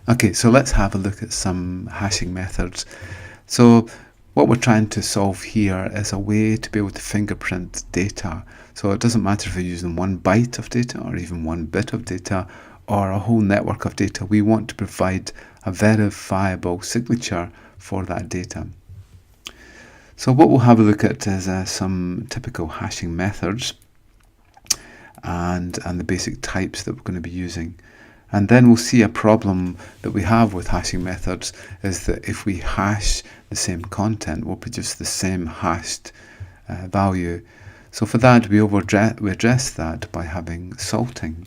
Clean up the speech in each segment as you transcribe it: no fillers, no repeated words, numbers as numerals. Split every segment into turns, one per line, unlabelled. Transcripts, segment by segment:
Okay, so let's have a look at some hashing methods. So what we're trying to solve here is a way to be able to fingerprint data. So it doesn't matter if you're using 1 byte of data or even 1 bit of data or a whole network of data. We want to provide a verifiable signature for that data. So what we'll have a look at is some typical hashing methods and the basic types that we're going to be using. And then we'll see a problem that we have with hashing methods is that if we hash the same content, we'll produce the same hashed value. So for that, we address that by having salting.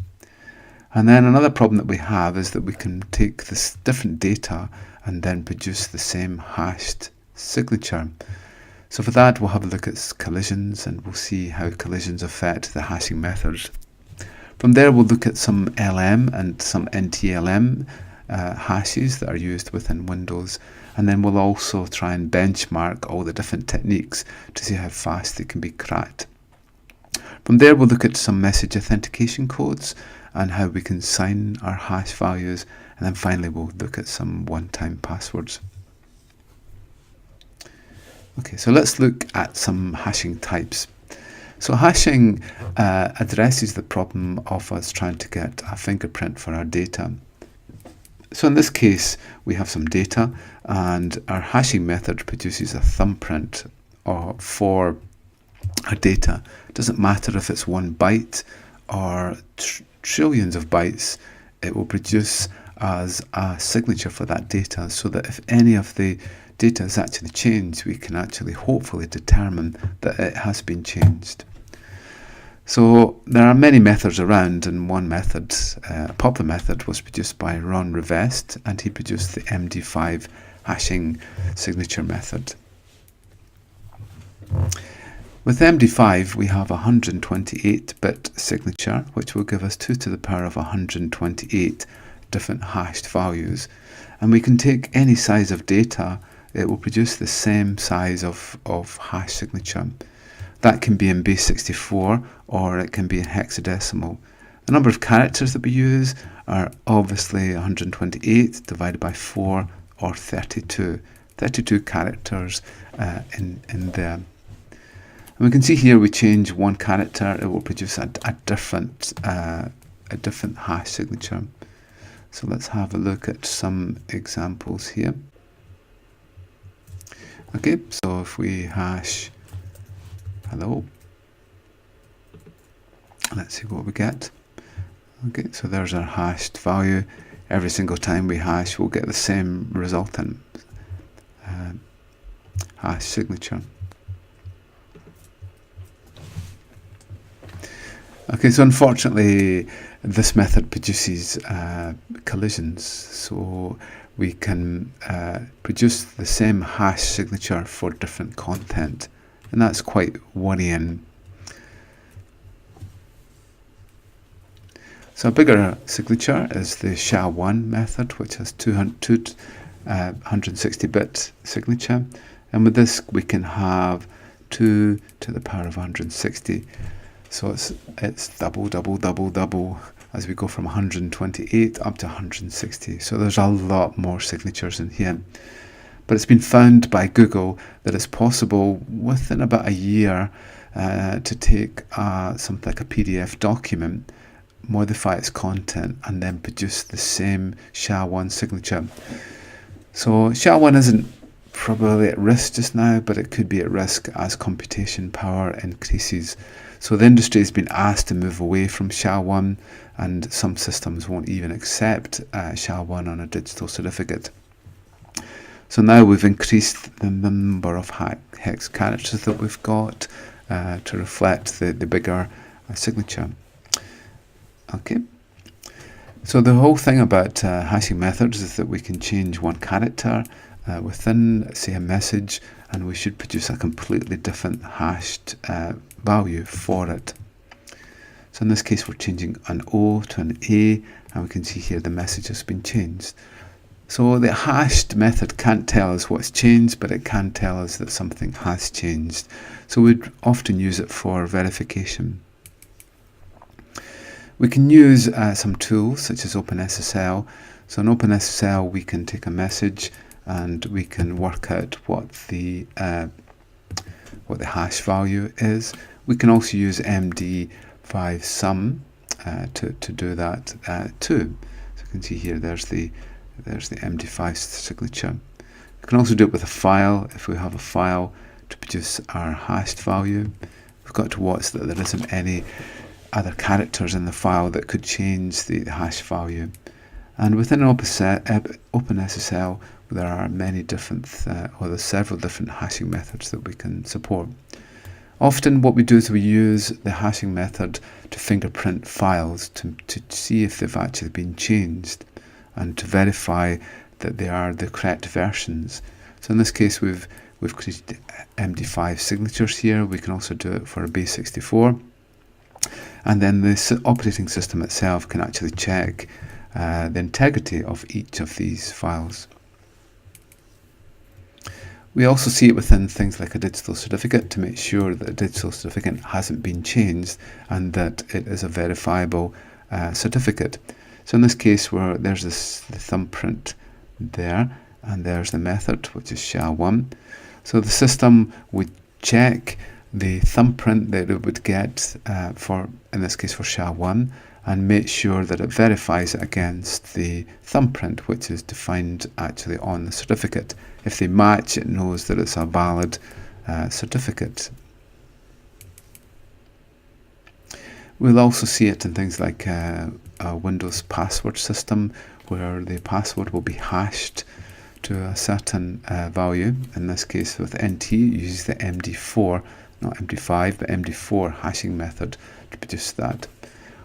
And then another problem that we have is that we can take this different data and then produce the same hashed signature. So for that, we'll have a look at collisions, and we'll see how collisions affect the hashing methods. From there, we'll look at some LM and some NTLM hashes that are used within Windows, and then we'll also try and benchmark all the different techniques to see how fast they can be cracked. From there, we'll look at some message authentication codes and how we can sign our hash values, and then finally we'll look at some one-time passwords. Okay, so let's look at some hashing types. So hashing addresses the problem of us trying to get a fingerprint for our data. So in this case, we have some data, and our hashing method produces a thumbprint for our data. It doesn't matter if it's 1 byte or trillions of bytes, it will produce as a signature for that data, so that if any of the data is actually changed, we can actually hopefully determine that it has been changed. So there are many methods around, and one method, a popular method, was produced by Ron Rivest, and he produced the MD5 hashing signature method. With MD5, we have a 128-bit signature, which will give us 2 to the power of 128 different hashed values. And we can take any size of data, it will produce the same size of hash signature. That can be in base 64 or it can be in hexadecimal. The number of characters that we use are obviously 128 divided by 4 or 32. 32 characters in there. And we can see here we change one character, it will produce a different hash signature. So let's have a look at some examples here. Okay, so if we hash hello, let's see what we get. Okay, so there's our hashed value. Every single time we hash, we'll get the same resultant hash signature. Okay, so unfortunately, this method produces collisions. So we can produce the same hash signature for different content, and that's quite worrying. So a bigger signature is the SHA-1 method, which has 260-bit signature, and with this we can have 2 to the power of 160. So it's double as we go from 128 up to 160. So there's a lot more signatures in here. But it's been found by Google that it's possible within about a year to take something like a PDF document, modify its content, and then produce the same SHA-1 signature. So SHA-1 isn't probably at risk just now, but it could be at risk as computation power increases. So the industry has been asked to move away from SHA-1, and some systems won't even accept SHA-1 on a digital certificate. So now we've increased the number of hex characters that we've got to reflect the bigger signature. Okay. So the whole thing about hashing methods is that we can change one character within, say, a message, and we should produce a completely different hashed value for it. So in this case, we're changing an O to an A, and we can see here the message has been changed. So the hashed method can't tell us what's changed, but it can tell us that something has changed. So we'd often use it for verification. We can use some tools such as OpenSSL. So in OpenSSL we can take a message and we can work out what the hash value is. We can also use MD5 sum to do that too. So you can see here there's the MD5 signature. We can also do it with a file if we have a file to produce our hashed value. We've got to watch that there isn't any other characters in the file that could change the hash value. And within OpenSSL there are many different, or there's several different hashing methods that we can support. Often what we do is we use the hashing method to fingerprint files to see if they've actually been changed and to verify that they are the correct versions. So in this case we've created MD5 signatures here. We can also do it for a base64. And then the operating system itself can actually check the integrity of each of these files. We also see it within things like a digital certificate to make sure that a digital certificate hasn't been changed and that it is a verifiable certificate. So in this case, there's the thumbprint there, and there's the method, which is SHA-1. So the system would check the thumbprint that it would get in this case for SHA-1, and make sure that it verifies it against the thumbprint, which is defined actually on the certificate. If they match, it knows that it's a valid certificate. We'll also see it in things like a Windows password system, where the password will be hashed to a certain value. In this case with NT, it uses the MD4, not MD5, but MD4 hashing method to produce that.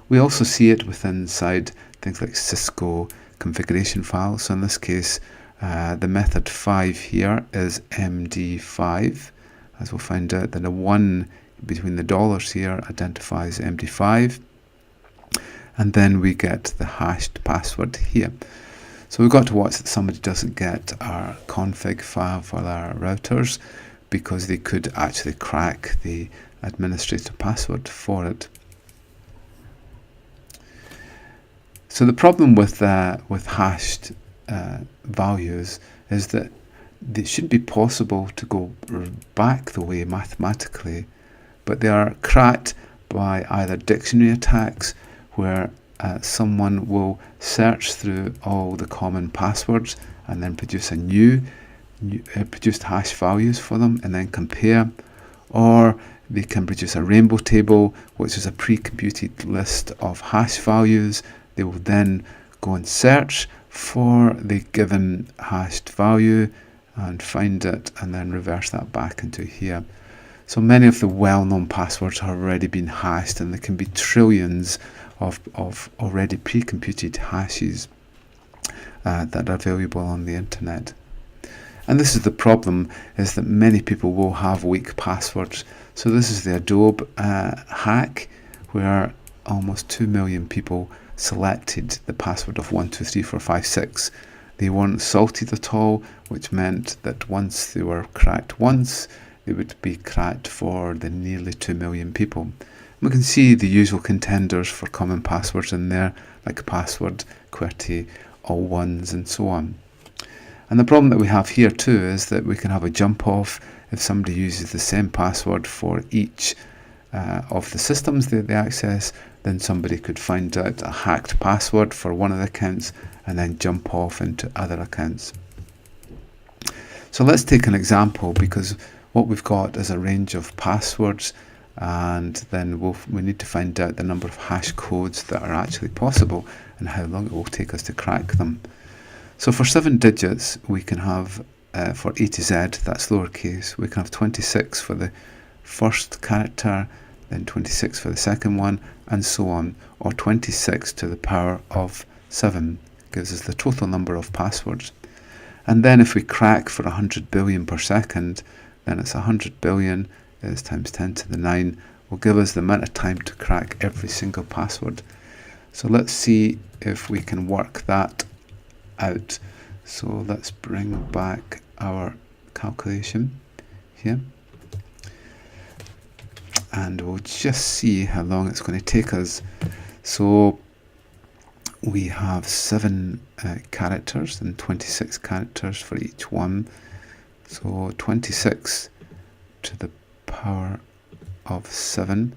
We also see it inside things like Cisco configuration files. So in this case, the method 5 here is MD5. As we'll find out, then a 1 between the dollars here identifies MD5. And then we get the hashed password here. So we've got to watch that somebody doesn't get our config file for our routers, because they could actually crack the administrator password for it. So the problem with hashed values is that it should be possible to go back the way mathematically, but they are cracked by either dictionary attacks, where someone will search through all the common passwords and then produce produced hash values for them and then compare, or they can produce a rainbow table, which is a pre-computed list of hash values. They will then go and search for the given hashed value and find it, and then reverse that back into here. So many of the well-known passwords have already been hashed, and there can be trillions of already pre-computed hashes that are available on the internet. And this is the problem, is that many people will have weak passwords. So this is the Adobe hack, where almost 2 million people selected the password of 123456. They weren't salted at all, which meant that once they were cracked once, they would be cracked for the nearly 2 million people. We can see the usual contenders for common passwords in there, like password, QWERTY, all ones, and so on. And the problem that we have here too is that we can have a jump off if somebody uses the same password for each of the systems that they access. Then somebody could find out a hacked password for one of the accounts and then jump off into other accounts. So let's take an example, because what we've got is a range of passwords, and then we need to find out the number of hash codes that are actually possible and how long it will take us to crack them. So for 7 digits, we can have, for A to Z, that's lowercase, we can have 26 for the first character, then 26 for the second one, and so on, or 26 to the power of 7 gives us the total number of passwords. And then if we crack for 100 billion per second, then it's 100 billion is times 10 to the 9 will give us the amount of time to crack every single password. So let's see if we can work that out. So let's bring back our calculation here, and we'll just see how long it's going to take us. So we have 7 characters and 26 characters for each one. So 26 to the power of 7.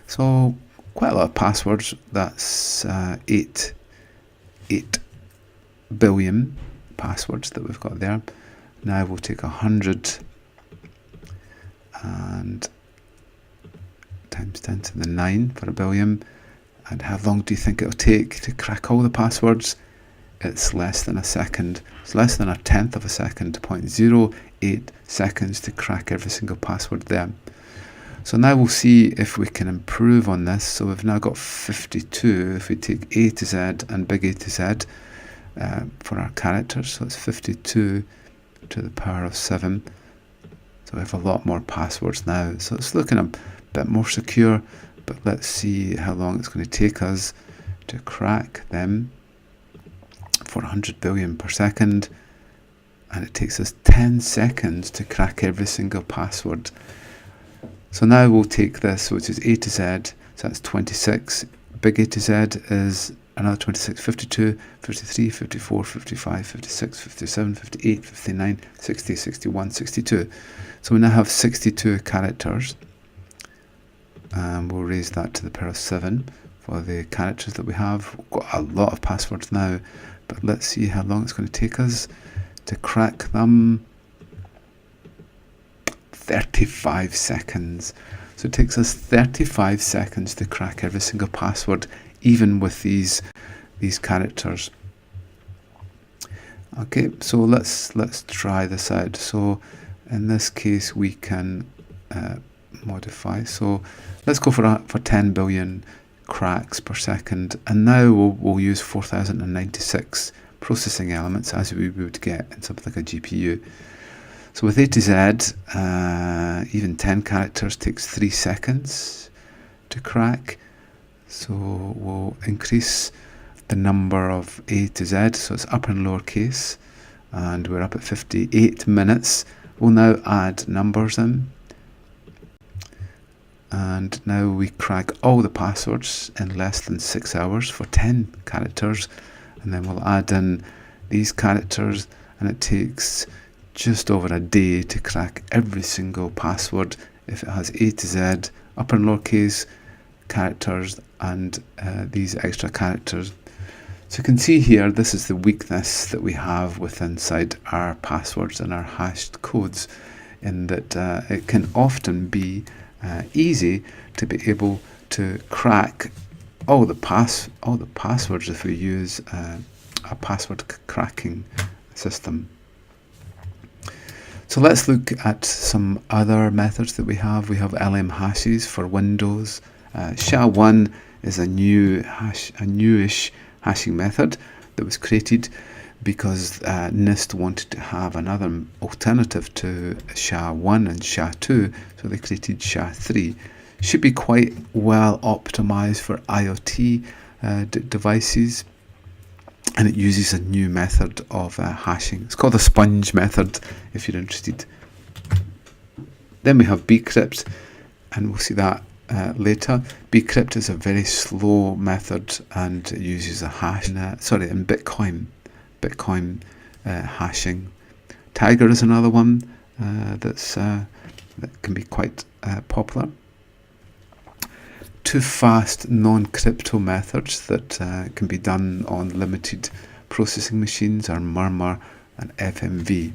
So quite a lot of passwords. That's 8 billion passwords that we've got there. Now we'll take 100 and times 10 to the 9 for a billion. And how long do you think it'll take to crack all the passwords? It's less than a second. It's less than a tenth of a second, 0.08 seconds to crack every single password there. So now we'll see if we can improve on this. So we've now got 52. If we take A to Z and big A to Z for our characters, so it's 52 to the power of 7. So we have a lot more passwords now. So it's looking a bit more secure, but let's see how long it's going to take us to crack them. 400 billion per second, and it takes us 10 seconds to crack every single password. So now we'll take this, which is A to Z, so that's 26. Big A to Z is another 26, 52, 53, 54, 55, 56, 57, 58, 59, 60, 61, 62. So we now have 62 characters. We'll raise that to the power of 7 for the characters that we have. We've got a lot of passwords now, but let's see how long it's going to take us to crack them. 35 seconds. So it takes us 35 seconds to crack every single password, even with these characters. Okay, so let's try this out. So in this case we can modify. So let's go for 10 billion cracks per second, and now we'll use 4096 processing elements as we would get in something like a GPU. So with A to Z, even 10 characters takes 3 seconds to crack. So we'll increase the number of A to Z, so it's upper and lower case, and we're up at 58 minutes. We'll now add numbers in, and now we crack all the passwords in less than 6 hours for 10 characters, and then we'll add in these characters, and it takes just over a day to crack every single password if it has A to Z, upper and lower case characters, and these extra characters. So you can see here, this is the weakness that we have inside our passwords and our hashed codes, in that it can often be easy to be able to crack all the passwords if we use a password cracking system. So let's look at some other methods that we have. We have LM hashes for Windows. SHA-1 is a newish hashing method that was created because NIST wanted to have another alternative to SHA-1 and SHA-2, so they created SHA-3. Should be quite well optimized for IoT devices, and it uses a new method of hashing. It's called the sponge method, if you're interested. Then we have bcrypt, and we'll see that later. Bcrypt is a very slow method, and it uses a hash in Bitcoin hashing. Tiger is another one that can be quite popular. Two fast non-crypto methods that can be done on limited processing machines are Murmur and FMV.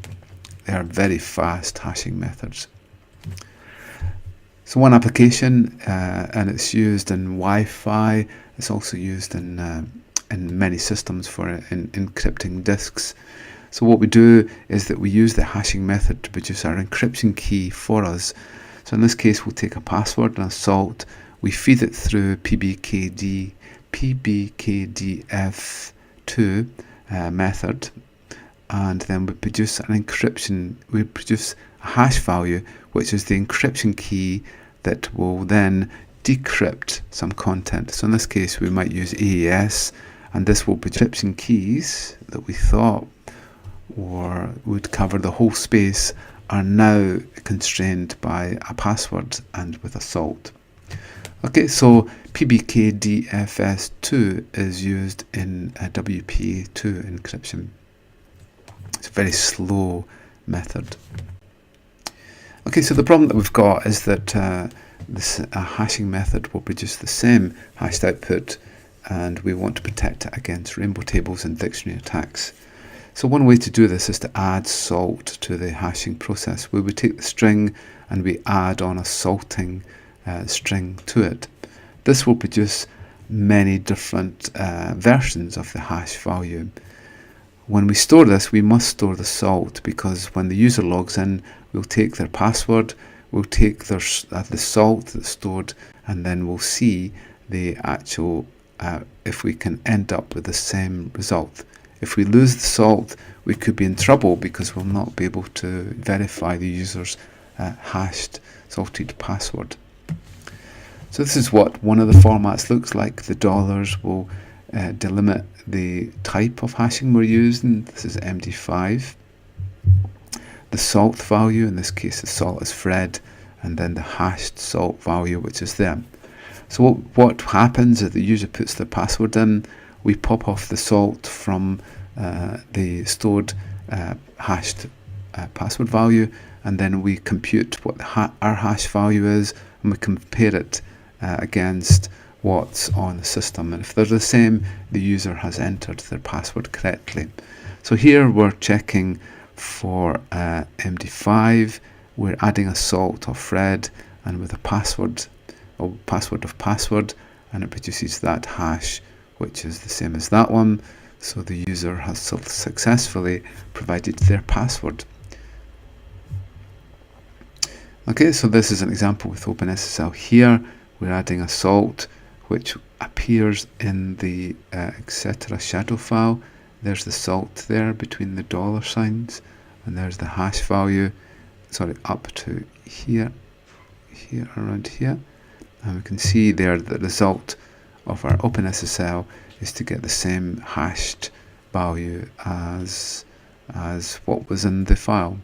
They are very fast hashing methods. So one application, and it's used in Wi-Fi. It's also used in many systems for encrypting disks. So what we do is that we use the hashing method to produce our encryption key for us. So in this case, we'll take a password and a salt. We feed it through PBKDF2 method, and then we produce an encryption. We produce a hash value, which is the encryption key that will then decrypt some content. So in this case, we might use AES, and this will be encryption keys that we thought would cover the whole space are now constrained by a password and with a salt. Okay, so PBKDFS2 is used in WPA2 encryption. It's a very slow method. Okay, so the problem that we've got is that this hashing method will produce the same hashed output, and we want to protect it against rainbow tables and dictionary attacks. So one way to do this is to add salt to the hashing process, where we take the string and we add on a salting string to it. This will produce many different versions of the hash value. When we store this, we must store the salt, because when the user logs in, we'll take their password, we'll take the salt that's stored, and then we'll see the actual, if we can end up with the same result. If we lose the salt, we could be in trouble, because we'll not be able to verify the user's hashed salted password. So this is what one of the formats looks like. The dollars will delimit the type of hashing we're using. This is MD5. The salt value, in this case the salt is Fred, and then the hashed salt value, which is there. So what happens is the user puts their password in, we pop off the salt from the stored hashed password value, and then we compute what our hash value is, and we compare it against what's on the system, and if they're the same, the user has entered their password correctly. So here we're checking for MD5, we're adding a salt of Fred, and with a password of password, and it produces that hash, which is the same as that one. So the user has successfully provided their password. Okay, so this is an example with OpenSSL here. We're adding a salt, which appears in the etc. shadow file. There's the salt there between the dollar signs, and there's the hash value, up to here, around here. And we can see there that the result of our OpenSSL is to get the same hashed value as what was in the file.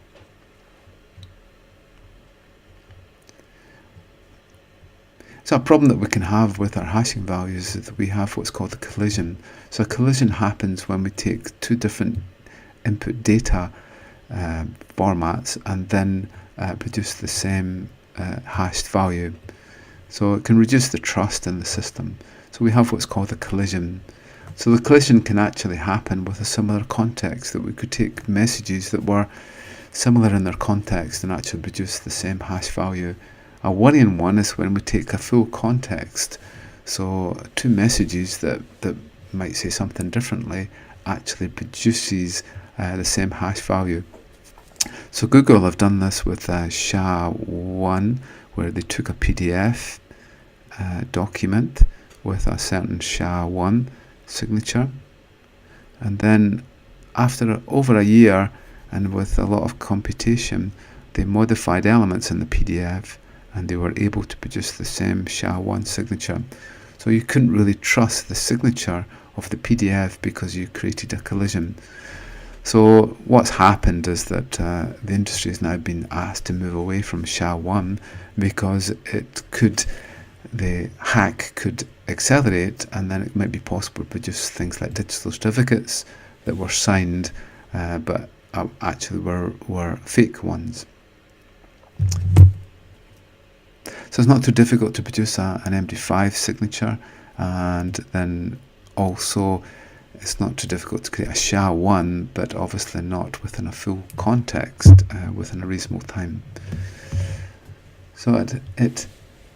So a problem that we can have with our hashing values is that we have what's called a collision. So a collision happens when we take two different input data formats and then produce the same hashed value. So it can reduce the trust in the system. So we have what's called a collision. So the collision can actually happen with a similar context, that we could take messages that were similar in their context and actually produce the same hash value. A worrying one is when we take a full context, so two messages that might say something differently actually produces the same hash value. So Google have done this with SHA-1, where they took a PDF document with a certain SHA-1 signature, and then after over a year and with a lot of computation, they modified elements in the PDF, and they were able to produce the same SHA-1 signature. So you couldn't really trust the signature of the PDF because you created a collision. So what's happened is that the industry has now been asked to move away from SHA-1 because the hack could accelerate, and then it might be possible to produce things like digital certificates that were signed but actually were fake ones. So it's not too difficult to produce an MD5 signature, and then also it's not too difficult to create a SHA-1, but obviously not within a full context within a reasonable time. So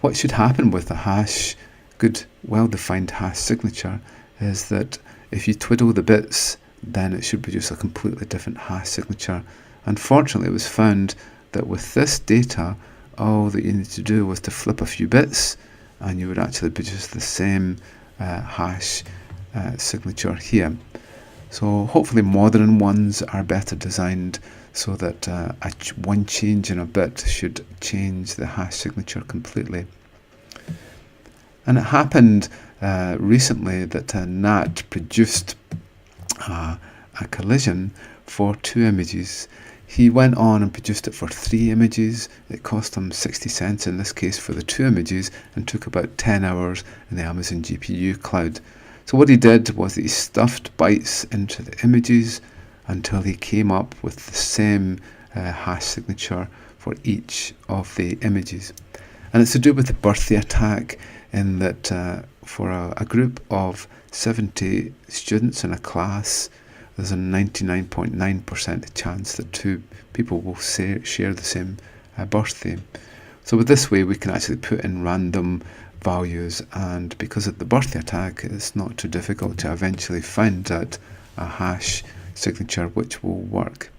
what should happen with a good well-defined hash signature is that if you twiddle the bits, then it should produce a completely different hash signature. Unfortunately, it was found that with this data, all that you need to do was to flip a few bits, and you would actually produce the same hash signature here. So hopefully modern ones are better designed so that one change in a bit should change the hash signature completely. And it happened recently that NAT produced a collision for two images. He went on and produced it for 3 images. It cost him 60 cents in this case for the 2 images and took about 10 hours in the Amazon GPU cloud. So what he did was that he stuffed bytes into the images until he came up with the same hash signature for each of the images. And it's to do with the birthday attack, in that for a group of 70 students in a class, there's a 99.9% chance that 2 people will share the same birthday. So with this way we can actually put in random values, and because of the birthday attack, it's not too difficult to eventually find out a hash signature which will work.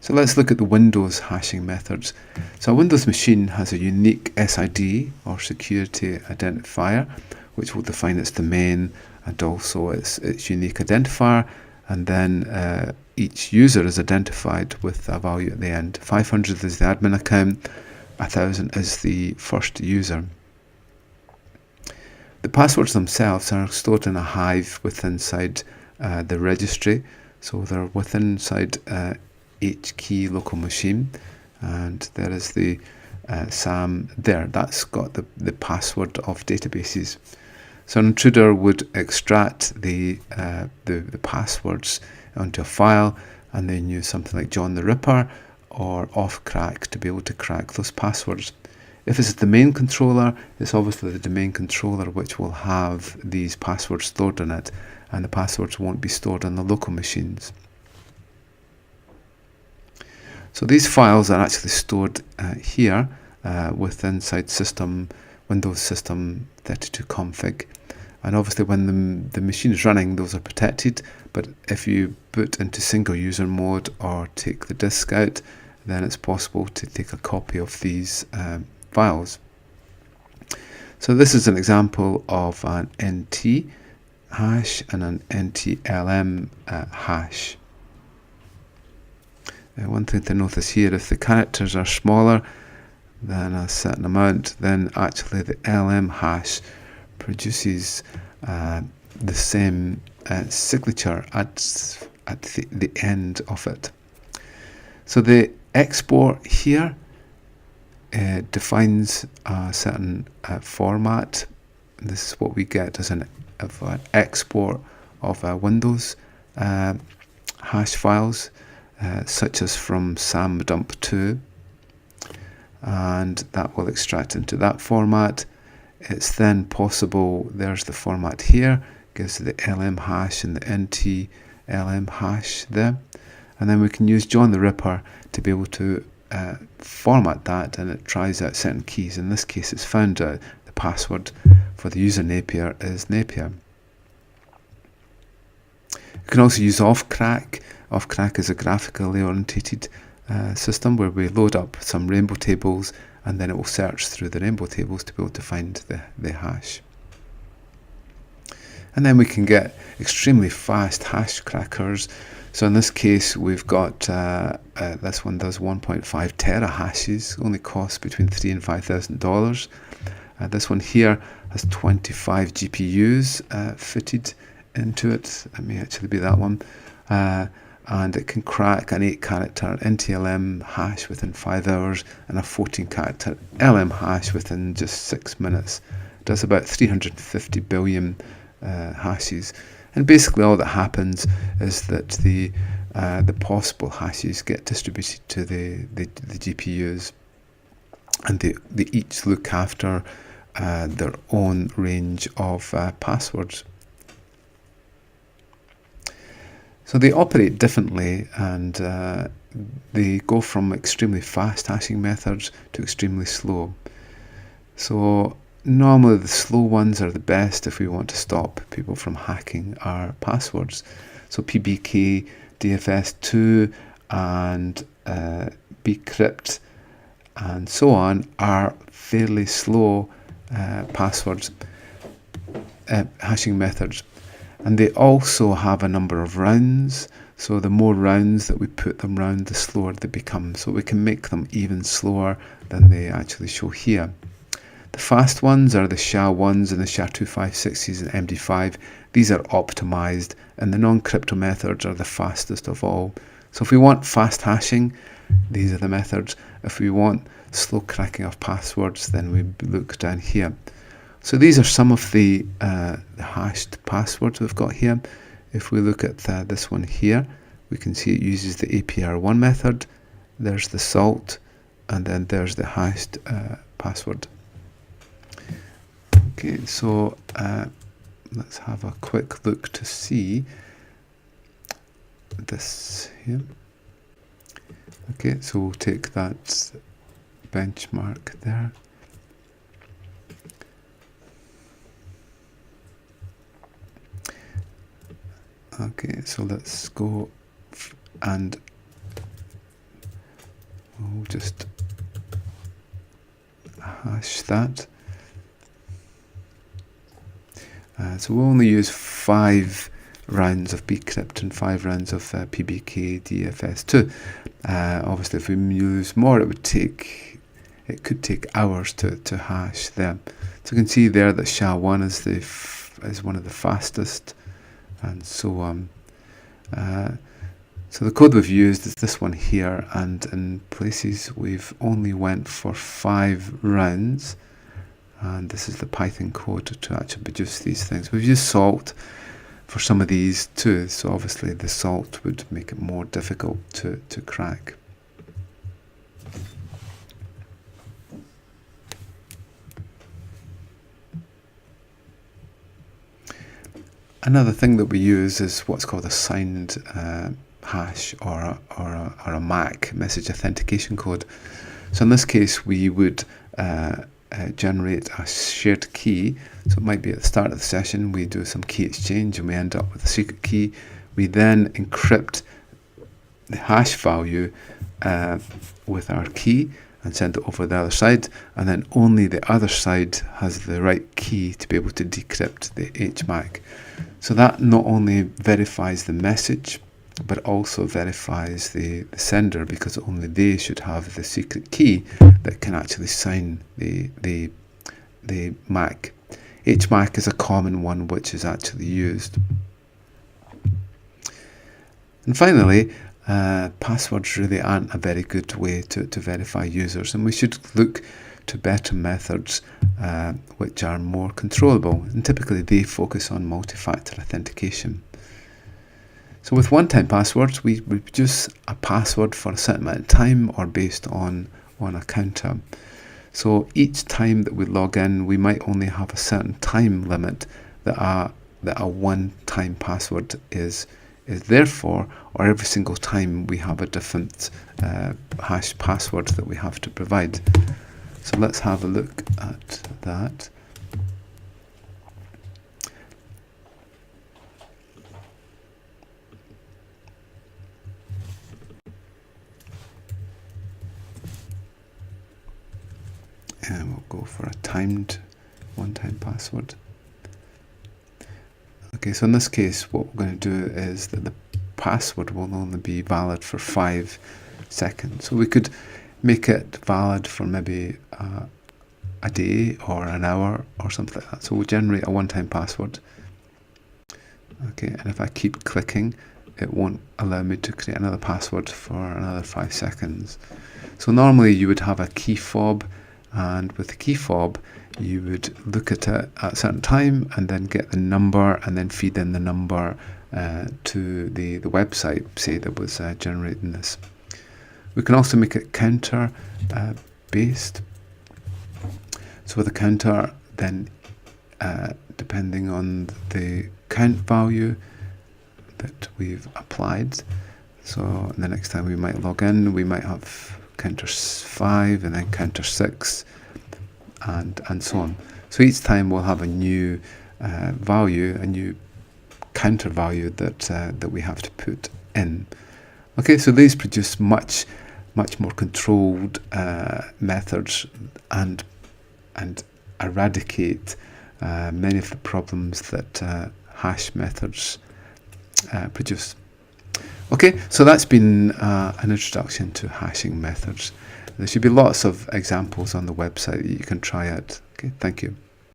So let's look at the Windows hashing methods. So a Windows machine has a unique SID, or security identifier, which will define its domain and also its unique identifier, and then each user is identified with a value at the end. 500 is the admin account, 1000 is the first user. The passwords themselves are stored in a hive inside the registry, so they're inside each key local machine, and there is the SAM there. That's got the password of databases. So an intruder would extract the passwords onto a file and then use something like John the Ripper or offcrack to be able to crack those passwords. If it's the domain controller, it's obviously the domain controller which will have these passwords stored in it, and the passwords won't be stored on the local machines. So these files are actually stored here inside Windows System 32 config. And obviously when the machine is running, those are protected, but if you boot into single user mode or take the disk out, then it's possible to take a copy of these files. So this is an example of an NT hash and an NTLM hash. One thing to notice here, if the characters are smaller than a certain amount, then actually the LM hash produces the same signature at the end of it. So the export here defines a certain format. This is what we get as an export of Windows hash files, such as from samdump2, and that will extract into that format. It's then possible, there's the format here, gives the LM hash and the NT LM hash there, and then we can use John the Ripper to be able to format that, and it tries out certain keys. In this case, it's found out the password for the user Napier is Napier. You can also use offcrack. Offcrack is a graphically orientated system where we load up some rainbow tables, and then it will search through the rainbow tables to be able to find the hash. And then we can get extremely fast hash crackers. So in this case, we've got this one does 1.5 terahashes, only costs between $3,000 and $5,000. This one here has 25 GPUs fitted into it. It may actually be that one. And it can crack an 8-character NTLM hash within 5 hours and a 14-character LM hash within just 6 minutes. It does about 350 billion hashes. And basically all that happens is that the possible hashes get distributed to the GPUs, and they each look after their own range of passwords. So they operate differently, and they go from extremely fast hashing methods to extremely slow. So normally the slow ones are the best if we want to stop people from hacking our passwords. So PBK, DFS2 and bcrypt and so on are fairly slow passwords hashing methods. And they also have a number of rounds, so the more rounds that we put them round, the slower they become. So we can make them even slower than they actually show here. The fast ones are the SHA-1s and the SHA-256s and MD5. These are optimized, and the non-crypto methods are the fastest of all. So if we want fast hashing, these are the methods. If we want slow cracking of passwords, then we look down here. So these are some of the hashed passwords we've got here. If we look at this one here, we can see it uses the APR1 method. There's the salt, and then there's the hashed password. Okay, so let's have a quick look to see this here. Okay, so we'll take that benchmark there. Okay, so let's go and we'll just hash that. So we'll only use 5 rounds of bcrypt and 5 rounds of PBK DFS2. Obviously, if we use more, it could take hours to hash them. So you can see there that SHA-1 is one of the fastest, and so on. So the code we've used is this one here, and in places we've only went for 5 rounds, and this is the Python code to actually produce these things. We've used salt for some of these too, so obviously the salt would make it more difficult to crack. Another thing that we use is what's called a signed hash or a MAC, message authentication code. So in this case, we would generate a shared key. So it might be at the start of the session, we do some key exchange and we end up with a secret key. We then encrypt the hash value with our key and send it over the other side, and then only the other side has the right key to be able to decrypt the HMAC. So that not only verifies the message, but also verifies the sender, because only they should have the secret key that can actually sign the MAC. HMAC is a common one which is actually used. And finally, passwords really aren't a very good way to verify users, and we should look to better methods which are more controllable, and typically they focus on multi-factor authentication. So with one-time passwords, we produce a password for a certain amount of time or based on a counter. So each time that we log in, we might only have a certain time limit that a one-time password is there for, or every single time we have a different hash password that we have to provide. So let's have a look at that. And we'll go for a timed one-time password. Okay, so in this case, what we're going to do is that the password will only be valid for 5 seconds. So we could make it valid for maybe a day or an hour or something like that. So we'll generate a one-time password. Okay, and if I keep clicking, it won't allow me to create another password for another 5 seconds. So normally you would have a key fob, and with the key fob, you would look at it at a certain time and then get the number and then feed in the number to the website, say, that was generating this. We can also make it counter based. So with a counter, then depending on the count value that we've applied, so the next time we might log in, we might have counter 5 and then counter 6 and so on. So each time we'll have a new value, a new counter value that we have to put in. Okay, so these produce much more controlled methods and eradicate many of the problems that hash methods produce. Okay, so that's been an introduction to hashing methods. There should be lots of examples on the website that you can try out. Okay, thank you.